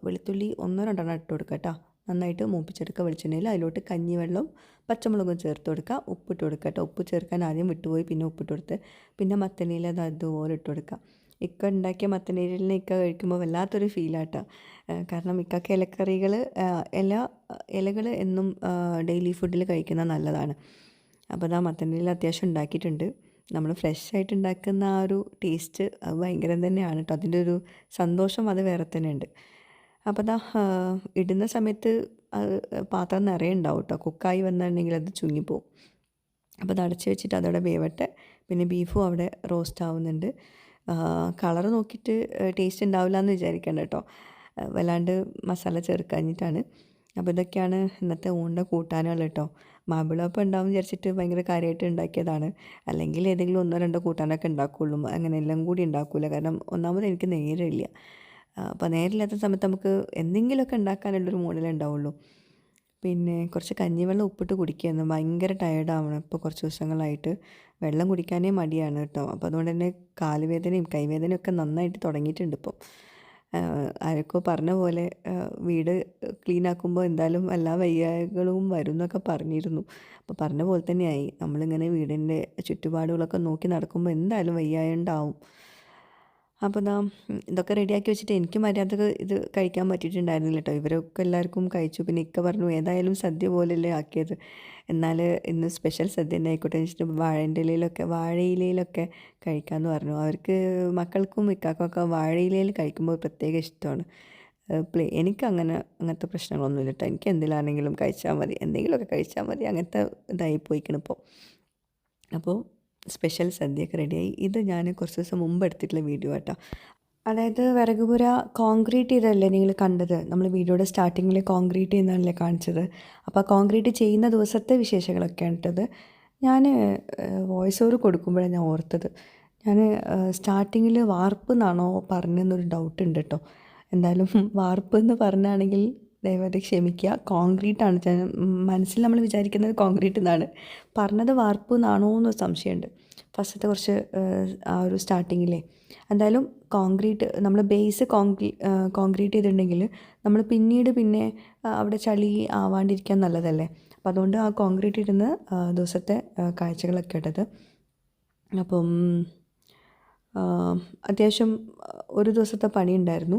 വെളുത്തുള്ളി 1-2 ഇട്ട് കൊടുക്കുക കേട്ടോ. നന്നായിട്ട് മൂപ്പിച്ചെടുക്കുക വെളിച്ചെണ്ണയിൽ. അതിലോട്ട് കഞ്ഞിവെള്ളവും പച്ചമുളകും ചേർത്ത് കൊടുക്കുക. ഉപ്പിട്ട് കൊടുക്കുക കേട്ടോ. ഉപ്പ് ചേർക്കാൻ ആദ്യം വിട്ടുപോയി, പിന്നെ ഉപ്പിട്ട് കൊടുത്ത് പിന്നെ മത്തനിയിൽ അത് അതുപോലെ ഇട്ട് കൊടുക്കുക. ഇക്ക ഉണ്ടാക്കിയ മത്തനീരിലിനെ ഇക്ക കഴിക്കുമ്പോൾ വല്ലാത്തൊരു ഫീലാട്ടോ. കാരണം ഇക്കയ്ക്ക് ഇലക്കറികൾ ഇലകൾ എന്നും ഡെയിലി ഫുഡിൽ കഴിക്കുന്നത് നല്ലതാണ്. അപ്പോൾ അതാ മത്തനീരിൽ അത്യാവശ്യം ഉണ്ടാക്കിയിട്ടുണ്ട്. നമ്മൾ ഫ്രഷ് ആയിട്ട് ഉണ്ടാക്കുന്ന ആ ഒരു ടേസ്റ്റ് അത് ഭയങ്കരം തന്നെയാണ് കേട്ടോ. അതിൻ്റെ ഒരു സന്തോഷം അത് വേറെ തന്നെ ഉണ്ട്. അപ്പോൾ അതാ ഇടുന്ന സമയത്ത് പാത്രം നിറയെ ഉണ്ടാവും കേട്ടോ. കുക്കായി വന്നിട്ടുണ്ടെങ്കിൽ അത് ചുങ്ങിപ്പോവും. അപ്പോൾ അത് അടച്ച് വെച്ചിട്ട് അതവിടെ വേവട്ടെ. പിന്നെ ബീഫും അവിടെ റോസ്റ്റ് ആവുന്നുണ്ട്. കളർ നോക്കിയിട്ട് ടേസ്റ്റ് ഉണ്ടാവില്ല എന്ന് വിചാരിക്കേണ്ട കേട്ടോ. വല്ലാണ്ട് മസാല ചേർക്കാഞ്ഞിട്ടാണ്. അപ്പോൾ ഇതൊക്കെയാണ് ഇന്നത്തെ ഊണിൻ്റെ കൂട്ടാനുകൾ കേട്ടോ. മാപ്പിളപ്പം ഉണ്ടാവും വിചാരിച്ചിട്ട് ഭയങ്കര കാര്യമായിട്ട് ഉണ്ടാക്കിയതാണ്. അല്ലെങ്കിൽ ഏതെങ്കിലും 1-2 കൂട്ടാനൊക്കെ ഉണ്ടാക്കുകയുള്ളൂ. അങ്ങനെ എല്ലാം കൂടി ഉണ്ടാക്കില്ല. കാരണം ഒന്നാമത് എനിക്ക് നേരമില്ല. അപ്പോൾ നേരില്ലാത്ത സമയത്ത് നമുക്ക് എന്തെങ്കിലുമൊക്കെ ഉണ്ടാക്കാനുള്ളൊരു മൂഡിലുണ്ടാവുള്ളൂ. പിന്നെ കുറച്ച് കഞ്ഞിവെള്ളം ഉപ്പിട്ട് കുടിക്കുകയെന്ന് ഭയങ്കര ടയേർഡാവണം. ഇപ്പോൾ കുറച്ച് ദിവസങ്ങളായിട്ട് വെള്ളം കുടിക്കാനേ മടിയാണ് കേട്ടോ. അപ്പോൾ അതുകൊണ്ട് തന്നെ കാലുവേദനയും കൈവേദനയും ഒക്കെ നന്നായിട്ട് തുടങ്ങിയിട്ടുണ്ട് ഇപ്പോൾ. ആരൊക്കെ പറഞ്ഞ പോലെ വീട് ക്ലീൻ ആക്കുമ്പോൾ എന്തായാലും എല്ലാ വയ്യായ്കളും വരും എന്നൊക്കെ പറഞ്ഞിരുന്നു. അപ്പോൾ പറഞ്ഞ പോലെ തന്നെയായി. നമ്മളിങ്ങനെ വീടിൻ്റെ ചുറ്റുപാടുകളൊക്കെ നോക്കി നടക്കുമ്പോൾ എന്തായാലും വയ്യായ ഉണ്ടാവും. അപ്പോൾ ഇതൊക്കെ റെഡിയാക്കി വെച്ചിട്ട് എനിക്ക് മര്യാദക്ക് ഇത് കഴിക്കാൻ പറ്റിയിട്ടുണ്ടായിരുന്നില്ല കേട്ടോ. ഇവരൊക്കെ എല്ലാവർക്കും കഴിച്ചു. പിന്നെ ഇക്ക പറഞ്ഞു ഏതായാലും സദ്യ പോലെയല്ലേ ആക്കിയത്, എന്നാൽ ഇന്ന് സ്പെഷ്യൽ സദ്യ തന്നെ ആയിക്കോട്ടെ വെച്ചിട്ട് വാഴയിലയിലൊക്കെ കഴിക്കാമെന്ന് പറഞ്ഞു. അവർക്ക് മക്കൾക്കും ഇക്കാക്കൊക്കെ വാഴയിലയിൽ കഴിക്കുമ്പോൾ പ്രത്യേക ഇഷ്ടമാണ്. അങ്ങനത്തെ പ്രശ്നങ്ങളൊന്നുമില്ല കേട്ടോ. എനിക്ക് എന്തിലാണെങ്കിലും കഴിച്ചാൽ മതി, എന്തെങ്കിലുമൊക്കെ കഴിച്ചാൽ മതി, അങ്ങനത്തെ ഇതായി പോയിക്കണിപ്പോൾ. അപ്പോൾ സ്പെഷ്യൽ സദ്യയൊക്കെ റെഡിയായി. ഇത് ഞാൻ കുറച്ച് ദിവസം മുമ്പ് എടുത്തിട്ടുള്ള വീഡിയോ കേട്ടോ. അതായത് വിറകുപുര കോൺക്രീറ്റ് ചെയ്തതല്ലേ നിങ്ങൾ കണ്ടത്. നമ്മൾ വീഡിയോയുടെ സ്റ്റാർട്ടിങ്ങിൽ കോൺക്രീറ്റ് ചെയ്യുന്നതല്ലേ കാണിച്ചത്. അപ്പോൾ ആ കോൺക്രീറ്റ് ചെയ്യുന്ന ദിവസത്തെ വിശേഷങ്ങളൊക്കെയാണ് ഇട്ടത്. ഞാൻ വോയിസ് ഓവർ കൊടുക്കുമ്പോഴാണ് ഞാൻ ഓർത്തത്, ഞാൻ സ്റ്റാർട്ടിങ്ങിൽ വാർപ്പ് എന്നാണോ പറഞ്ഞെന്നൊരു ഡൗട്ട് ഉണ്ട് കേട്ടോ. എന്തായാലും വാർപ്പ് എന്ന് പറഞ്ഞാണെങ്കിൽ ദയവായിട്ട് ക്ഷമിക്കുക. കോൺക്രീറ്റാണ് മനസ്സിൽ നമ്മൾ വിചാരിക്കുന്നത് കോൺക്രീറ്റ് എന്നാണ്, പറഞ്ഞത് വാർപ്പ് എന്നാണോ എന്നൊരു സംശയമുണ്ട് ഫസ്റ്റത്തെ കുറച്ച് ആ ഒരു സ്റ്റാർട്ടിങ്ങിലേ. എന്തായാലും കോൺക്രീറ്റ് നമ്മൾ ബേസ് കോൺക്രീറ്റ് ചെയ്തിട്ടുണ്ടെങ്കിൽ നമ്മൾ പിന്നെ അവിടെ ചളി ആവാണ്ടിരിക്കാൻ നല്ലതല്ലേ. അപ്പോൾ അതുകൊണ്ട് ആ കോൺക്രീറ്റ് ഇടുന്ന ദിവസത്തെ കാഴ്ചകളൊക്കെ ഇട്ടത്. അപ്പം അത്യാവശ്യം ഒരു ദിവസത്തെ പണി ഉണ്ടായിരുന്നു.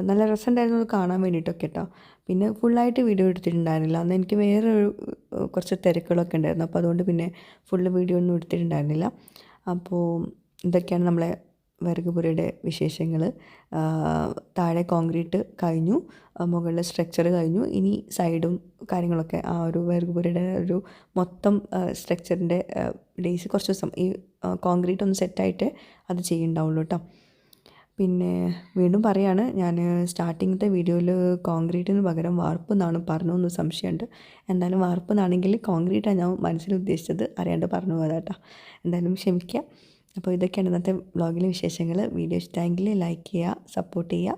നല്ല രസമുണ്ടായിരുന്നു അത് കാണാൻ വേണ്ടിയിട്ടൊക്കെ കേട്ടോ. പിന്നെ ഫുള്ളായിട്ട് വീഡിയോ എടുത്തിട്ടുണ്ടായിരുന്നില്ല. അന്ന് എനിക്ക് വേറെ കുറച്ച് തിരക്കുകളൊക്കെ ഉണ്ടായിരുന്നു. അപ്പോൾ അതുകൊണ്ട് പിന്നെ ഫുള്ള് വീഡിയോ ഒന്നും എടുത്തിട്ടുണ്ടായിരുന്നില്ല. അപ്പോൾ ഇതൊക്കെയാണ് നമ്മളെ വിറകുപുരയുടെ വിശേഷങ്ങൾ. താഴെ കോൺക്രീറ്റ് കഴിഞ്ഞു, മുകളിൽ സ്ട്രക്ചർ കഴിഞ്ഞു. ഇനി സൈഡും കാര്യങ്ങളൊക്കെ ആ ഒരു വിറകുപുരയുടെ ഒരു മൊത്തം സ്ട്രക്ചറിൻ്റെ ഡേയ്സ് കുറച്ച് ദിവസം ഈ കോൺക്രീറ്റ് ഒന്ന് സെറ്റായിട്ട് അത് ചെയ്യുന്നുണ്ടാവുള്ളൂ കേട്ടോ. പിന്നെ വീണ്ടും പറയാണ്, ഞാൻ സ്റ്റാർട്ടിങ്ങത്തെ വീഡിയോയിൽ കോൺക്രീറ്റിന് പകരം വാർപ്പ് എന്നാണ് പറഞ്ഞതെന്ന് സംശയമുണ്ട്. എന്തായാലും വാർപ്പ് എന്നാണെങ്കിൽ കോൺക്രീറ്റാണ് ഞാൻ മനസ്സിൽ ഉദ്ദേശിച്ചത്, അറിയാണ്ട് പറഞ്ഞു പോയതാട്ടോ. എന്തായാലും ക്ഷമിക്കുക. അപ്പോൾ ഇതൊക്കെയാണ് ഇന്നത്തെ വ്ളോഗിലെ വിശേഷങ്ങൾ. വീഡിയോ ഇഷ്ടമെങ്കിൽ ലൈക്ക് ചെയ്യുക, സപ്പോർട്ട് ചെയ്യുക.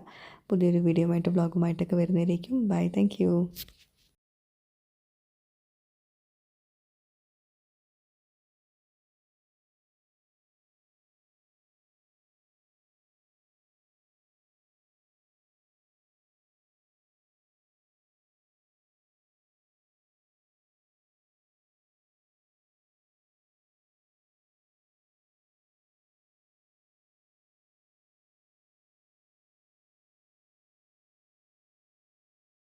പുതിയൊരു വീഡിയോ ആയിട്ട് വ്ളോഗുമായിട്ടൊക്കെ വരുന്നതായിരിക്കും. Bye, thank U.